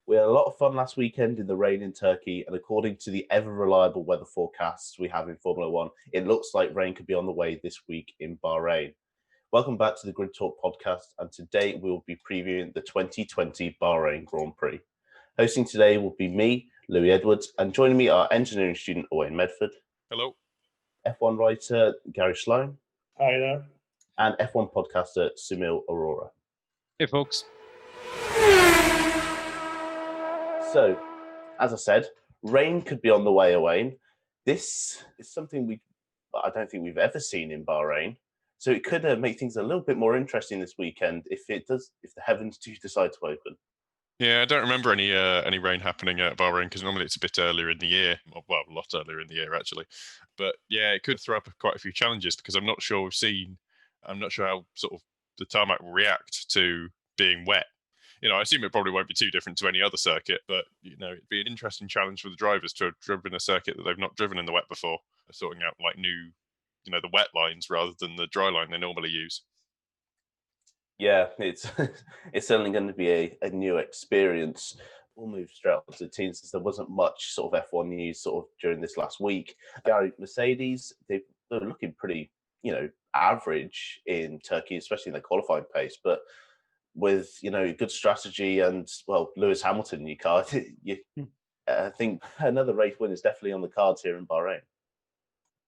We had a lot of fun last weekend in the rain in Turkey, and according to the ever-reliable weather forecasts we have in Formula One, it looks like rain could be on the way this week in Bahrain. Welcome back to the Grid Talk podcast, and today we'll be previewing the 2020 Bahrain Grand Prix. Hosting today will be me, Louis Edwards, and joining me are engineering student Owain Medford. Hello. F1 writer Garry Sloan. Hi there. And F1 podcaster Soumil Arora. Hey, folks. So, as I said, rain could be on the way, Owain. This is something I don't think we've ever seen in Bahrain. So it could make things a little bit more interesting this weekend if the heavens do decide to open. Yeah, I don't remember any rain happening at Bahrain because normally it's a bit earlier in the year. Well, a lot earlier in the year, actually. But yeah, it could throw up quite a few challenges because I'm not sure how sort of the tarmac will react to being wet. I assume it probably won't be too different to any other circuit, but, it'd be an interesting challenge for the drivers to have driven a circuit that they've not driven in the wet before, sorting out like new, the wet lines rather than the dry line they normally use. Yeah, it's certainly going to be a new experience. We'll move straight on to the teams since there wasn't much sort of F1 news sort of during this last week. Garry, Mercedes, they're looking pretty, average in Turkey, especially in their qualifying pace, but with good strategy and Lewis Hamilton in your car, I think another race win is definitely on the cards here in Bahrain.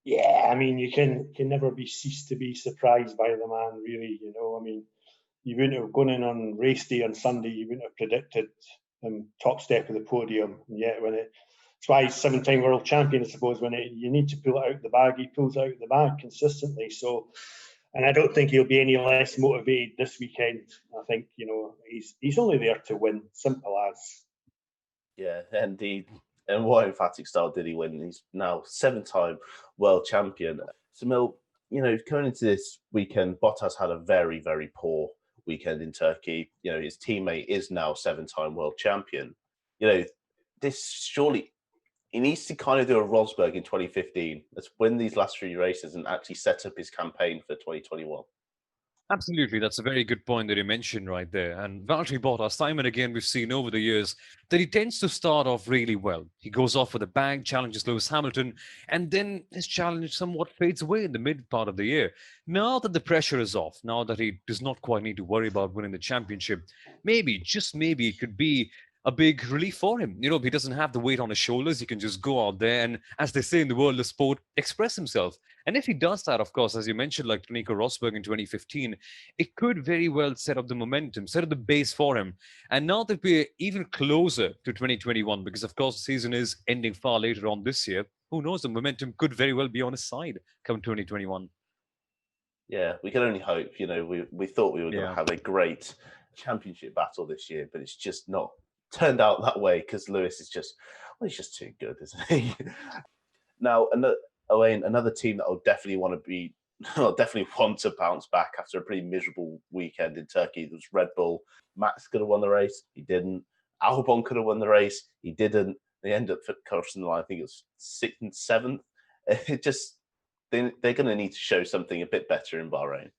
Yeah, I mean, you can never cease to be surprised by the man, really. You wouldn't have gone in on race day on Sunday, you wouldn't have predicted him top step of the podium. And yet, that's why he's 7-time world champion, I suppose. You need to pull it out of the bag, he pulls it out of the bag consistently. So. And I don't think he'll be any less motivated this weekend. I think, he's only there to win, simple as. Yeah, indeed. And what emphatic style did he win? He's now 7-time world champion. Soumil, going into this weekend, Bottas had a very, very poor weekend in Turkey. His teammate is now 7-time world champion. This surely... He needs to kind of do a Rosberg in 2015. Let's win these last 3 races and actually set up his campaign for 2021. Absolutely. That's a very good point that you mentioned right there. And Valtteri Bottas, time and again, we've seen over the years that he tends to start off really well. He goes off with a bang, challenges Lewis Hamilton, and then his challenge somewhat fades away in the mid part of the year. Now that the pressure is off, now that he does not quite need to worry about winning the championship, maybe, just maybe, it could be a big relief for him. He doesn't have the weight on his shoulders. He can just go out there and, as they say in the world of sport, express himself. And if he does that, of course, as you mentioned, like Nico Rosberg in 2015, it could very well set up the momentum, set up the base for him. And now that we're even closer to 2021, because of course the season is ending far later on this year, who knows, the momentum could very well be on his side come 2021. Yeah, we can only hope. We thought we were going to have a great championship battle this year, but it's just not turned out that way because Lewis is he's just too good, isn't he? Now, another team that will definitely want to bounce back after a pretty miserable weekend in Turkey was Red Bull. Max could have won the race, he didn't. Albon could have won the race, he didn't. They end up crossing the line, I think it was 6th and 7th. They're going to need to show something a bit better in Bahrain.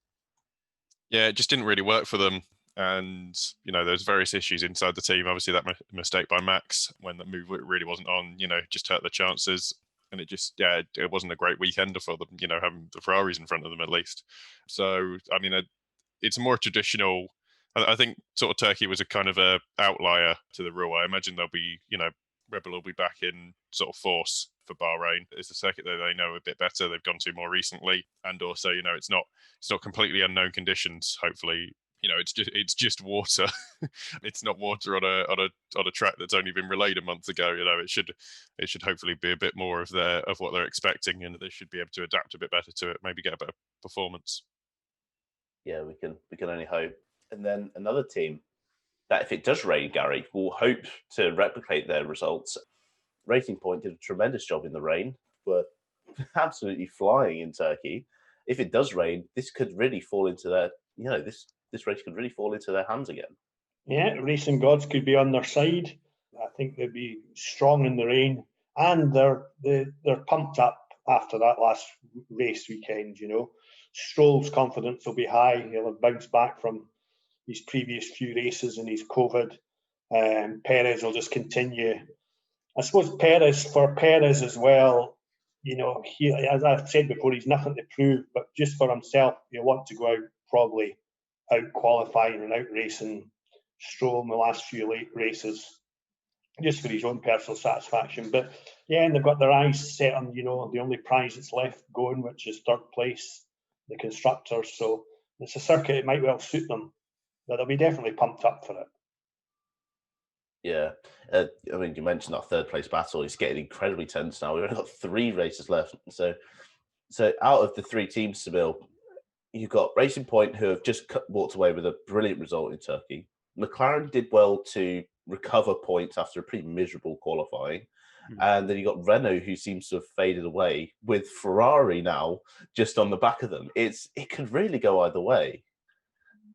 Yeah, it just didn't really work for them. And, there's various issues inside the team. Obviously, that mistake by Max when the move really wasn't on, just hurt the chances. And it wasn't a great weekend for them, having the Ferraris in front of them at least. So, I mean, it's more traditional. I think sort of Turkey was a kind of a outlier to the rule. I imagine they'll be, Red Bull will be back in sort of force for Bahrain. It's a circuit that they know a bit better. They've gone to more recently. And also, it's not completely unknown conditions, hopefully. It's just water. It's not water on a track that's only been relayed a month ago. It should hopefully be a bit more of what they're expecting, and they should be able to adapt a bit better to it. Maybe get a better performance. Yeah, we can only hope. And then another team that, if it does rain, Garry, will hope to replicate their results. Racing Point did a tremendous job in the rain, but absolutely flying in Turkey. If it does rain, this could really fall into their this race could really fall into their hands again. Yeah, racing gods could be on their side. I think they'd be strong in the rain, and they're pumped up after that last race weekend. Stroll's confidence will be high. He'll have bounced back from his previous few races and his COVID. Perez will just continue. I suppose for Perez as well, you know, he, as I've said before, he's nothing to prove, but just for himself, he'll want to go out probably out qualifying and out racing Stroll in the last few late races, just for his own personal satisfaction. But yeah, and they've got their eyes set on, you know, the only prize that's left going, which is third place, the constructors. So it's a circuit, it might well suit them, but they'll be definitely pumped up for it. Yeah, I mean, you mentioned our third place battle. It's getting incredibly tense now. We've only got 3 races left. So out of the 3 teams, Soumil, you've got Racing Point, who have just walked away with a brilliant result in Turkey. McLaren did well to recover points after a pretty miserable qualifying. And then you got Renault, who seems to have faded away, with Ferrari now just on the back of them. It could really go either way.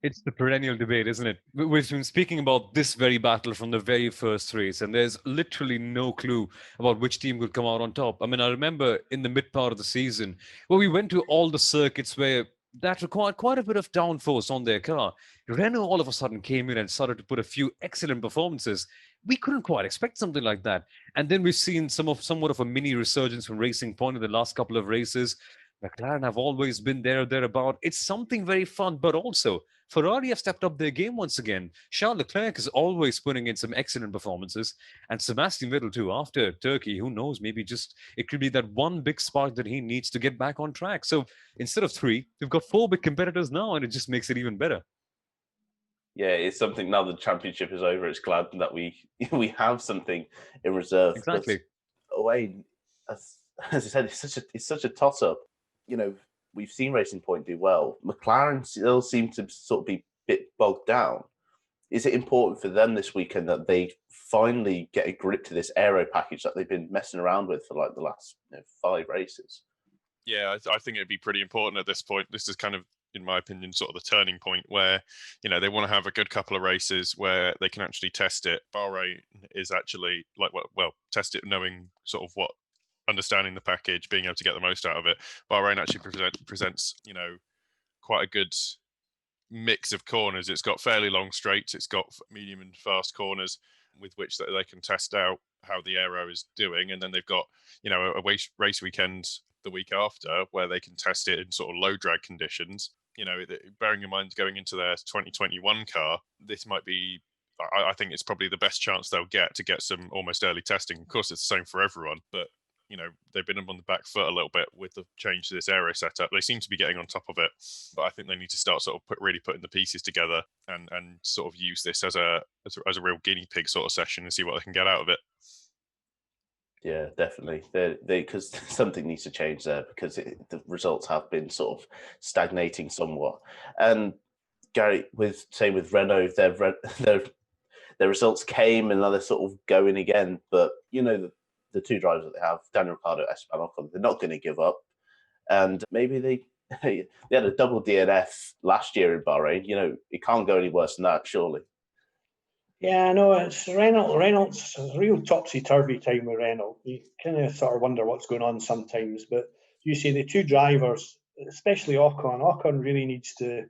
It's the perennial debate, isn't it? We've been speaking about this very battle from the very first race, and there's literally no clue about which team will come out on top. I mean, I remember in the mid part of the season where we went to all the circuits where that required quite a bit of downforce on their car. Renault all of a sudden came in and started to put a few excellent performances. We couldn't quite expect something like that. And then we've seen somewhat of a mini resurgence from Racing Point in the last couple of races. McLaren have always been there or thereabout. It's something very fun, but also Ferrari have stepped up their game once again. Charles Leclerc is always putting in some excellent performances, and Sebastian Vettel too. After Turkey, who knows? Maybe just it could be that one big spark that he needs to get back on track. So instead of 3, we've got 4 big competitors now, and it just makes it even better. Yeah, it's something now the championship is over. It's glad that we have something in reserve. Exactly. But Owain, as I said, it's such a toss up. You know, we've seen Racing Point do well. McLaren still seem to sort of be a bit bogged down. Is it important for them this weekend that they finally get a grip to this aero package that they've been messing around with for like the last 5 races? Yeah, I think it'd be pretty important at this point. This is kind of, in my opinion, sort of the turning point where, they want to have a good couple of races where they can actually test it. Bahrain is actually test it knowing sort of what, understanding the package, being able to get the most out of it. Bahrain actually presents, quite a good mix of corners. It's got fairly long straights, it's got medium and fast corners with which they can test out how the aero is doing, and then they've got a race weekend the week after where they can test it in sort of low drag conditions. Bearing in mind going into their 2021 car, this might be, I think it's probably the best chance they'll get to get some almost early testing. Of course, it's the same for everyone, but they've been on the back foot a little bit with the change to this aero setup. They seem to be getting on top of it, but I think they need to start sort of really putting the pieces together and sort of use this as a real guinea pig sort of session and see what they can get out of it. Yeah, definitely. Because something needs to change there, because the results have been sort of stagnating somewhat. And Garry, same with Renault, their results came and now they're sort of going again. But the 2 drivers that they have, Daniel Ricciardo, Esteban Ocon, they're not going to give up. And maybe they had a double DNF last year in Bahrain. It can't go any worse than that, surely. Yeah, no, it's Reynolds a real topsy-turvy time with Reynolds. You kind of sort of wonder what's going on sometimes. But you see the 2 drivers, especially Ocon really needs to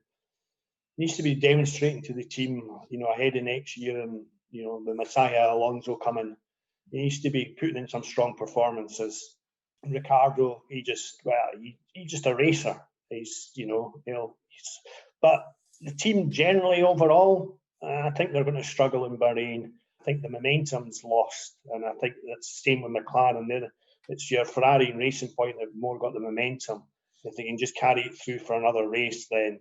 be demonstrating to the team, ahead of next year, and the Messiah Alonso coming. He needs to be putting in some strong performances. Ricciardo, he's just a racer. But the team generally overall, I think they're going to struggle in Bahrain. I think the momentum's lost, and I think that's the same with McLaren. It's your Ferrari and Racing Point that have more got the momentum. If they can just carry it through for another race, then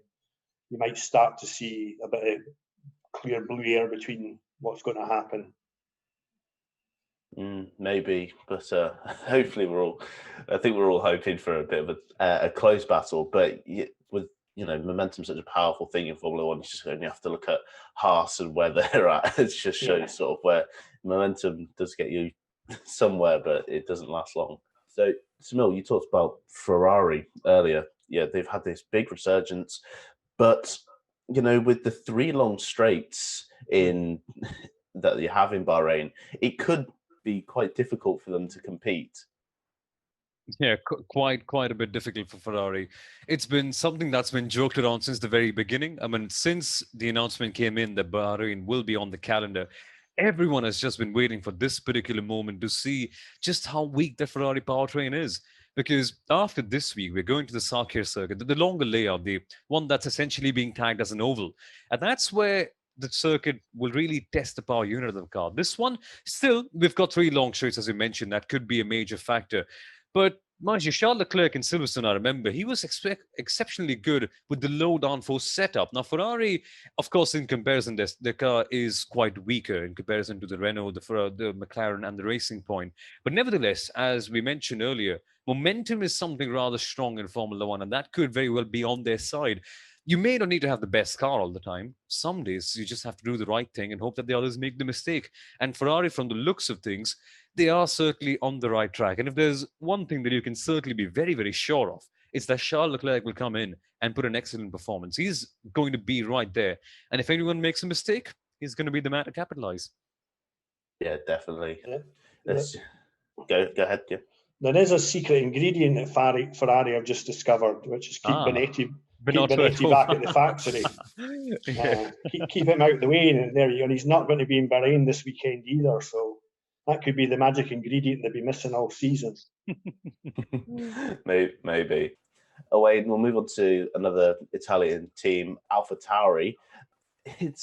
you might start to see a bit of clear blue air between what's going to happen. Maybe, but hopefully I think we're all hoping for a bit of a close battle. But with momentum such a powerful thing in Formula One, you just only have to look at Haas and where they're at. It just shows sort of where momentum does get you somewhere, but it doesn't last long. So, Soumil, you talked about Ferrari earlier. Yeah, they've had this big resurgence, but with the 3 long straights that you have in Bahrain, it could be quite difficult for them to compete. Yeah, quite a bit difficult for Ferrari. It's been something that's been joked around since the very beginning. I mean, since the announcement came in that Bahrain will be on the calendar, everyone has just been waiting for this particular moment to see just how weak the Ferrari powertrain is. Because after this week, we're going to the Sakir circuit, the longer layout, the one that's essentially being tagged as an oval. And that's where the circuit will really test the power unit of the car. This one, still, we've got 3 long straights, as you mentioned. That could be a major factor. But mind you, Charles Leclerc in Silverstone, I remember, he was exceptionally good with the low downforce setup. Now, Ferrari, of course, in comparison, the car is quite weaker in comparison to the Renault, the McLaren, and the Racing Point. But nevertheless, as we mentioned earlier, momentum is something rather strong in Formula One, and that could very well be on their side. You may not need to have the best car all the time. Some days you just have to do the right thing and hope that the others make the mistake. And Ferrari, from the looks of things, they are certainly on the right track. And if there's one thing that you can certainly be very, very sure of, it's that Charles Leclerc will come in and put an excellent performance. He's going to be right there. And if anyone makes a mistake, he's going to be the man to capitalize. Yeah, definitely. Let's go ahead, Jim. There is a secret ingredient that Ferrari have just discovered, which is keep Benetti back at the factory. Keep him out of the way, and there you go. And he's not going to be in Bahrain this weekend either, so that could be the magic ingredient they'll be missing all season. Maybe. Owain, we'll move on to another Italian team, Alpha Tauri. It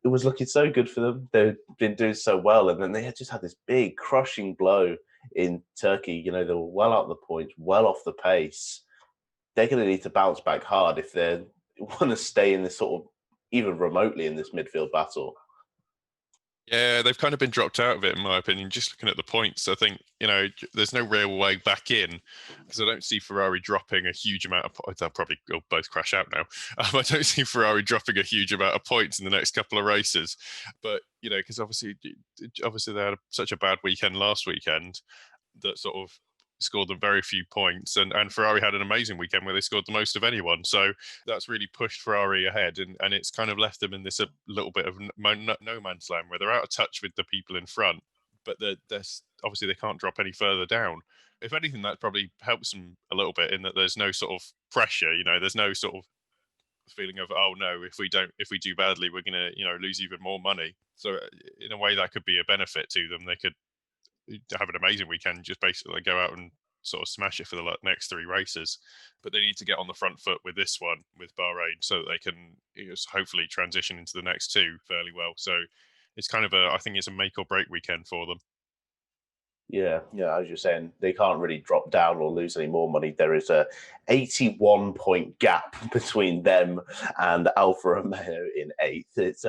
was looking so good for them. They've been doing so well, and then they had just had this big crushing blow in Turkey. You know, they were well out of the points, well off the pace. They're going to need to bounce back hard if they want to stay in this sort of, even remotely in this midfield battle. Yeah, they've kind of been dropped out of it, in my opinion. Just looking at the points, I think, you know, there's no real way back in, because I don't see Ferrari dropping a huge amount of points. They'll probably both crash out now. I don't see Ferrari dropping a huge amount of points in the next couple of races. But, you know, because obviously they had such a bad weekend last weekend that sort of scored them very few points, and Ferrari had an amazing weekend where they scored the most of anyone, so that's really pushed Ferrari ahead, and it's kind of left them in this a little bit of no man's land where they're out of touch with the people in front, but they're obviously they can't drop any further down. If anything, that probably helps them a little bit in that there's no sort of pressure, you know, there's no sort of feeling of, oh no, if we do badly, we're gonna, you know, lose even more money. So in a way that could be a benefit to them. They could have an amazing weekend, just basically go out and sort of smash it for the next 3 races, but they need to get on the front foot with this one, with Bahrain, so that they can, you know, hopefully transition into the next 2 fairly well. So it's kind of I think it's a make or break weekend for them. Yeah, as you're saying, they can't really drop down or lose any more money. There is a 81-point gap between them and Alfa Romeo in 8th. It's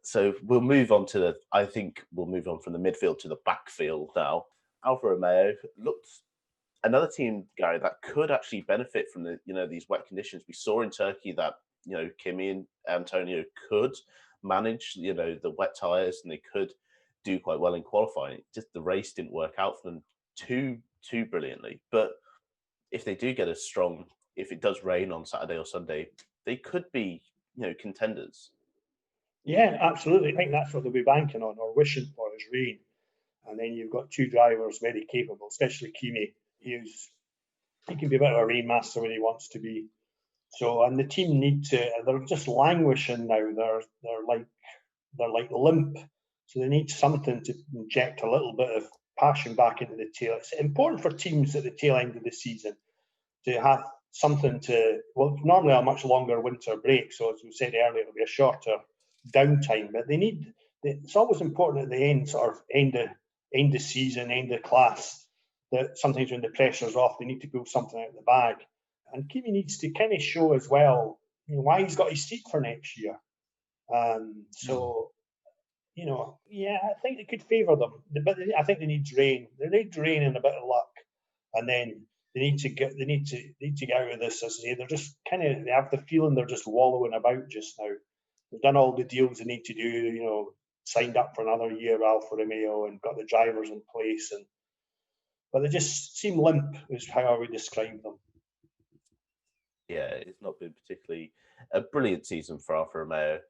so we'll move on from the midfield to the backfield now. Alfa Romeo looked another team, Gary, that could actually benefit from these wet conditions. We saw in Turkey that, you know, Kimi and Antonio could manage, you know, the wet tyres, and they could do quite well in qualifying. Just the race didn't work out for them too brilliantly. But if they do get if it does rain on Saturday or Sunday, they could be, you know, contenders. Yeah, absolutely. I think that's what they'll be banking on or wishing for is rain. And then you've got 2 drivers very capable, especially Kimi. He can be a bit of a rain master when he wants to be. So, and the team they're just languishing now. They're like limp. So they need something to inject a little bit of passion back into the tail. It's important for teams at the tail end of the season to have something normally a much longer winter break. So as we said earlier, it'll be a shorter downtime, but it's always important at the end, sort of end of season, end of class, that sometimes when the pressure's off, they need to pull something out of the bag. And Kimi needs to kind of show as well, you know, why he's got his seat for next year. So, you know, yeah, I think it could favour them, but I think they need rain. They need rain and a bit of luck, and then they need to get out of this. As I say, they're just they have the feeling they're just wallowing about just now. They've done all the deals they need to do, you know, signed up for another year, Alfa Romeo, and got the drivers in place, but they just seem limp, is how I would describe them. Yeah, it's not been particularly a brilliant season for Alfa Romeo,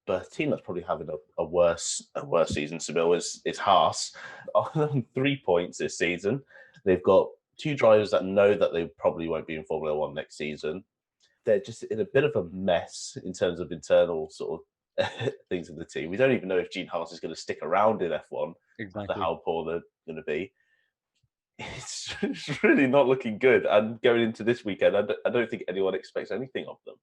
but a team that's probably having a worse season, Soumil, is Haas. On 3 points this season. They've got 2 drivers that know that they probably won't be in Formula One next season. They're just in a bit of a mess in terms of internal sort of things in the team. We don't even know if Gene Haas is going to stick around in F1 Exactly. after how poor they're going to be. It's really not looking good. And going into this weekend, I don't think anyone expects anything of them.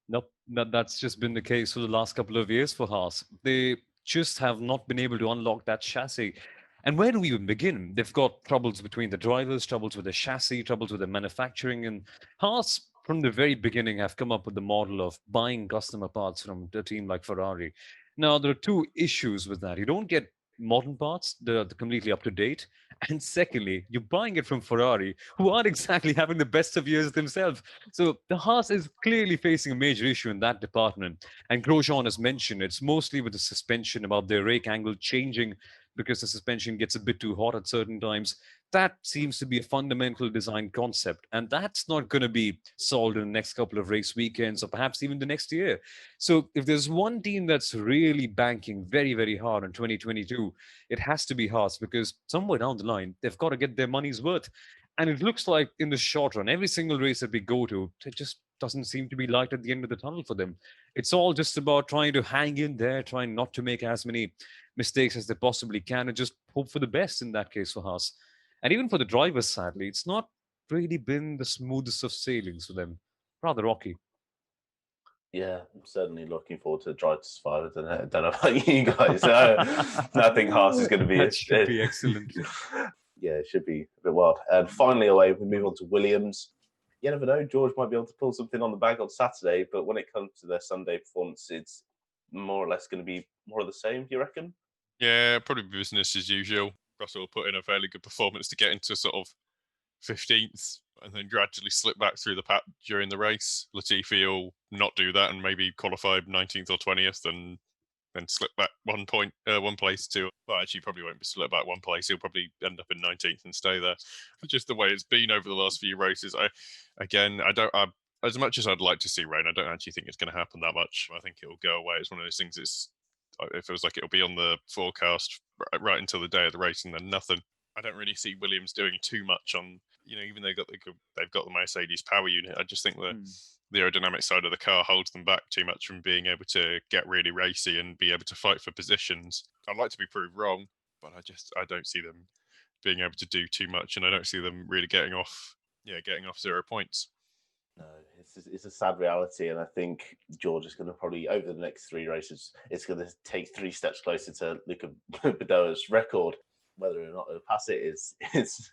Nope, that's just been the case for the last couple of years for Haas. They just have not been able to unlock that chassis. And where do we even begin? They've got troubles between the drivers, troubles with the chassis, troubles with the manufacturing. And Haas, from the very beginning, have come up with the model of buying customer parts from a team like Ferrari. Now, there are two issues with that. You don't get modern parts, they're completely up to date. And secondly, you're buying it from Ferrari, who aren't exactly having the best of years themselves. So the Haas is clearly facing a major issue in that department. And Grosjean has mentioned it's mostly with the suspension, about their rake angle changing because the suspension gets a bit too hot at certain times. That seems to be a fundamental design concept. And that's not going to be solved in the next couple of race weekends or perhaps even the next year. So if there's one team that's really banking very, very hard in 2022, it has to be Haas, because somewhere down the line, they've got to get their money's worth. And it looks like in the short run, every single race that we go to, it just doesn't seem to be light at the end of the tunnel for them. It's all just about trying to hang in there, trying not to make as many mistakes as they possibly can, and just hope for the best in that case for Haas. And even for the drivers, sadly, it's not really been the smoothest of sailings for them. Rather rocky. Yeah, I'm certainly looking forward to Drive to Survive. I don't know about you guys. I think Haas is going to be... That should be excellent. Yeah, it should be a bit wild. And finally, away, we move on to Williams. You never know, George might be able to pull something on the bag on Saturday, but when it comes to their Sunday performance, it's more or less going to be more of the same, do you reckon? Yeah, probably business as usual. Russell put in a fairly good performance to get into sort of 15th and then gradually slip back through the pack during the race. Latifi will not do that and maybe qualify 19th or 20th and then slip back one place to, well, actually probably won't be slip back one place. He'll probably end up in 19th and stay there. But just the way it's been over the last few races, as much as I'd like to see rain, I don't actually think it's going to happen that much. I think it'll go away. It's one of those things. It feels like it'll be on the forecast right until the day of the race and then nothing. I don't really see Williams doing too much on, even though they've got the Mercedes power unit. I just think the aerodynamic side of the car holds them back too much from being able to get really racy and be able to fight for positions. I'd like to be proved wrong, but I don't see them being able to do too much, and I don't see them really getting off 0 points. No, it's a sad reality, and I think George is going to probably, over the next 3 races, it's going to take 3 steps closer to Luca Badoa's record. Whether or not he'll pass it is it's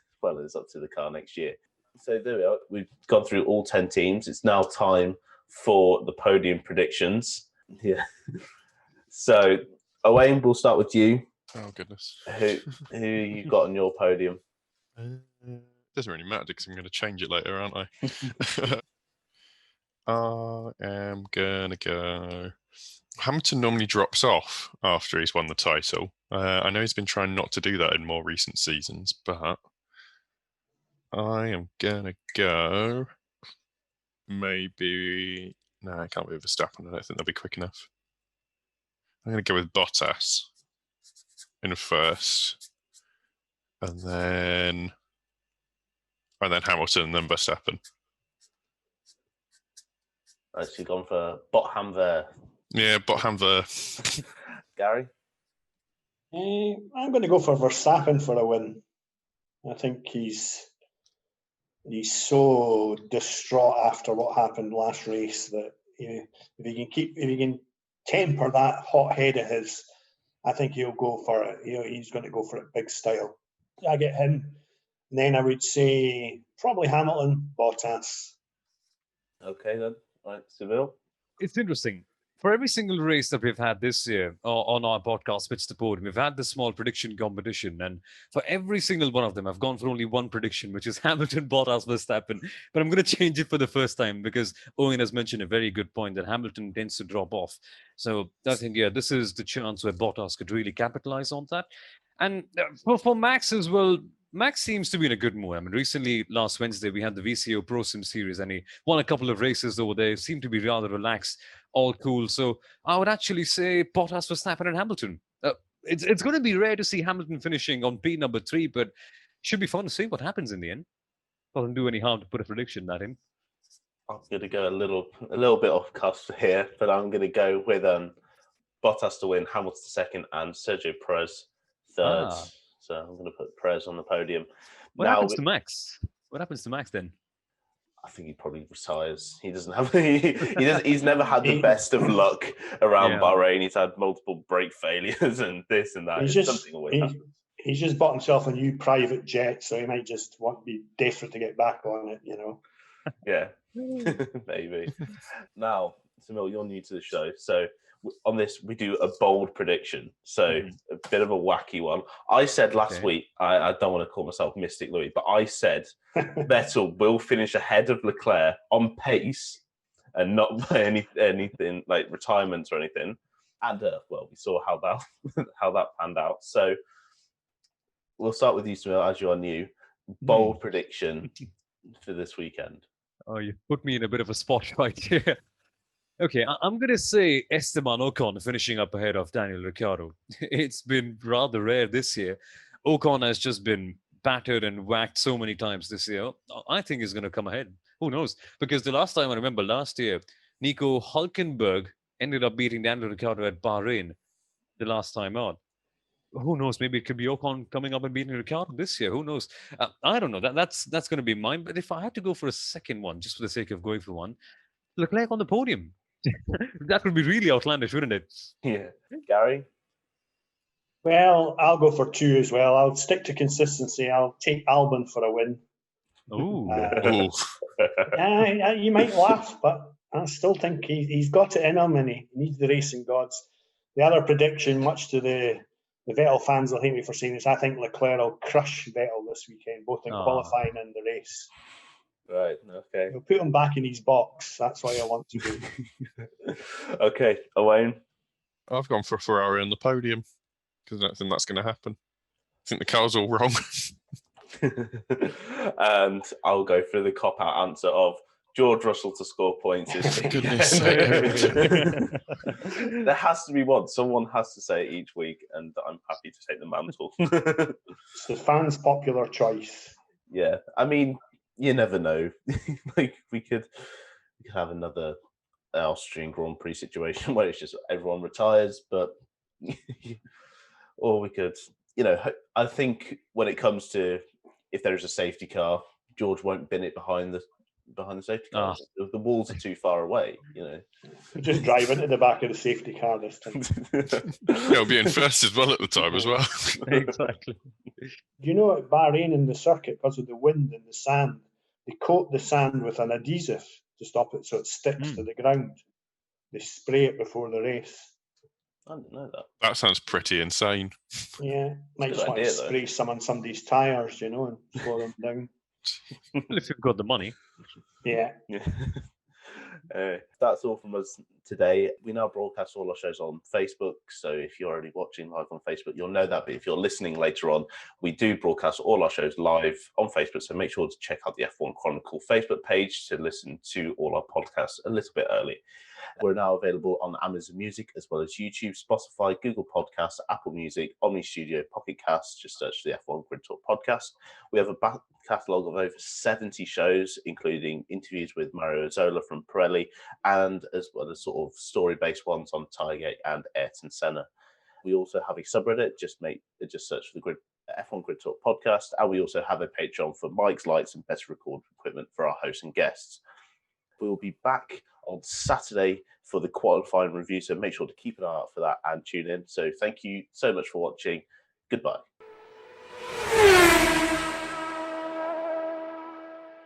up to the car next year. So there we are. We've gone through all 10 teams. It's now time for the podium predictions. Yeah. So, Owain, we'll start with you. Oh, goodness. Who you got on your podium? Doesn't really matter because I'm going to change it later, aren't I? I am going to go... Hamilton normally drops off after he's won the title. I know he's been trying not to do that in more recent seasons, but I am going to go maybe... No, I can't be with Verstappen. I don't think they'll be quick enough. I'm going to go with Bottas in first. And then Hamilton and then Verstappen. Actually gone for Botham there. Yeah, Botham there. Gary? I'm going to go for Verstappen for a win. I think he's so distraught after what happened last race that if he can temper that hot head of his, I think he'll go for it. He's going to go for it big style. I get him. And then I would say probably Hamilton, Bottas. Okay then. Right, Soumil? It's interesting. For every single race that we've had this year on our podcast, Pitch the Podium, we've had this small prediction competition. And for every single one of them, I've gone for only one prediction, which is Hamilton, Bottas, Verstappen. But I'm going to change it for the first time because Owen has mentioned a very good point that Hamilton tends to drop off. So I think, this is the chance where Bottas could really capitalize on that. And for Max as well, Max seems to be in a good mood. I mean, recently, last Wednesday, we had the VCO Pro Sim Series, and he won a couple of races over there. Seemed to be rather relaxed, all cool. So I would actually say Bottas, Verstappen, and Hamilton. It's going to be rare to see Hamilton finishing on P number 3, but should be fun to see what happens in the end. Doesn't do any harm to put a prediction that in. I'm going to go a little bit off cusp here, but I'm going to go with Bottas to win, Hamilton second, and Sergio Perez third. Ah. So I'm going to put Perez on the podium. What happens to Max? What happens to Max then? I think he probably retires. He doesn't have. He's never had the best of luck around Bahrain. He's had multiple brake failures and this and that. Something always happens. He's just bought himself a new private jet, so he might just want to be desperate to get back on it. Yeah, maybe. Now, Soumil, you're new to the show, so on this we do a bold prediction. So a bit of a wacky one. I said last week, I don't want to call myself Mystic Louis, but I said Vettel will finish ahead of Leclerc on pace and not by anything like retirements or anything. And well, we saw how that panned out. So we'll start with you, Soumil, as you are new. Bold prediction for this weekend. Oh, you put me in a bit of a spot right here. Okay, I'm going to say Esteban Ocon finishing up ahead of Daniel Ricciardo. It's been rather rare this year. Ocon has just been battered and whacked so many times this year. I think he's going to come ahead. Who knows? Because the last time I remember last year, Nico Hülkenberg ended up beating Daniel Ricciardo at Bahrain the last time out. Who knows? Maybe it could be Ocon coming up and beating Ricciardo this year. Who knows? I don't know. That's going to be mine. But if I had to go for a second one, just for the sake of going for one, Leclerc on the podium. That would be really outlandish, wouldn't it? Yeah. Garry? Well, I'll go for 2 as well. I'll stick to consistency. I'll take Albon for a win. Ooh. You might laugh, but I still think he's got it in him and he needs the racing gods. The other prediction, much to the Vettel fans will hate me for saying this, I think Leclerc will crush Vettel this weekend, both in qualifying and the race. Right, okay. He'll put him back in his box. That's why I want to do. Okay, Owain? I've gone for Ferrari on the podium because I don't think that's going to happen. I think the car's all wrong. And I'll go for the cop-out answer of George Russell to score points. Goodness sake. There has to be one. Someone has to say it each week, and I'm happy to take the mantle. It's the fans' popular choice. Yeah, I mean, you never know. Like we could have another Austrian Grand Prix situation where it's just everyone retires, but or we could, I think when it comes to if there is a safety car, George won't bin it behind the safety car. The walls are too far away, Just drive into the back of the safety car this time. He'll be in first as well at the time as well. Exactly. At Bahrain in the circuit, because of the wind and the sand, they coat the sand with an adhesive to stop it so it sticks to the ground. They spray it before the race. I didn't know that. That sounds pretty insane. Yeah, might just want to spray some on somebody's tyres, and slow them down. Well, if you've got the money. Yeah. That's all from us today. We now broadcast all our shows on Facebook, so if you're already watching live on Facebook, you'll know that. But if you're listening later on, we do broadcast all our shows live on Facebook, so make sure to check out the F1 Chronicle Facebook page to listen to all our podcasts a little bit early. We're now available on Amazon Music as well as YouTube, Spotify, Google Podcasts, Apple Music, Omni Studio, Pocket Casts. Just search for the F1 Grid Talk podcast. We have a back catalogue of over 70 shows, including interviews with Mario Zola from Pirelli, and as well as sort of story-based ones on Tigergate and Ayrton Senna. We also have a subreddit. Just search for the F1 Grid Talk podcast, and we also have a Patreon for mics, lights, and better recording equipment for our hosts and guests. We will be back on Saturday for the qualifying review, so make sure to keep an eye out for that and tune in. So thank you so much for watching. Goodbye.